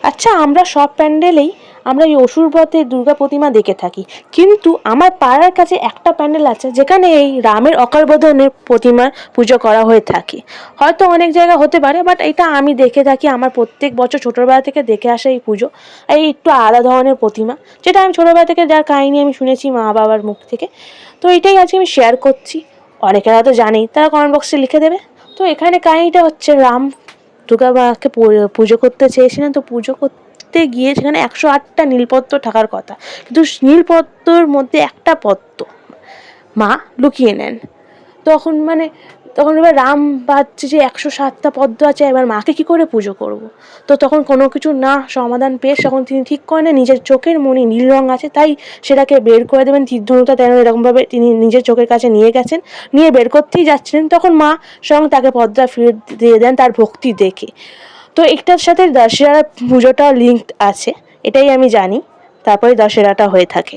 আচ্ছা, আমরা সব প্যান্ডেলেই আমরা এই অসুরবধের দুর্গা প্রতিমা দেখে থাকি, কিন্তু আমার পাড়ার কাছে একটা প্যান্ডেল আছে যেখানে এই রামের অকালবোধনের প্রতিমার পুজো করা হয়ে থাকে। হয়তো অনেক জায়গা হতে পারে, বাট এটা আমি দেখে থাকি, আমার প্রত্যেক বছর ছোটোবেলা থেকে দেখে আসা এই পুজো। এই একটু আলাদা ধরনের প্রতিমা, যেটা আমি ছোটোবেলা থেকে যার কাহিনী আমি শুনেছি মা বাবার মুখ থেকে। তো এটাই আজকে আমি শেয়ার করছি। অনেকেরা তো জানেই, তারা কমেন্ট বক্সে লিখে দেবে। তো এখানে কাহিনীটা হচ্ছে, রাম দুর্গা মাকে পুজো করতে চেয়েছিলেন, তো পুজো করতে গিয়ে সেখানে 108টা নীলপদ্ম থাকার কথা, কিন্তু নীলপদ্মর মধ্যে একটা পদ্ম মা লুকিয়ে নেন। তখন এবার রাম ভাবছে যে 107টা পদ্ম আছে, এবার মাকে কি করে পুজো করব। তো তখন কোনো কিছু না সমাধান পেয়ে তখন তিনি ঠিক করে নেন নিজের চোখের মণি নীল রং আছে, তাই সেটাকে বের করে দেবেন। তীর তেন এরকমভাবে তিনি নিজের চোখের কাছে নিয়ে গেছেন, নিয়ে বের করতেই যাচ্ছিলেন, তখন মা স্বয়ং তাকে পদ্মা ফিরে দিয়ে দেন তার ভক্তি দেখে। তো এটার সাথে দশেরা পুজোটা লিঙ্কড আছে, এটাই আমি জানি। তারপরে দশেরাটা হয়ে থাকে।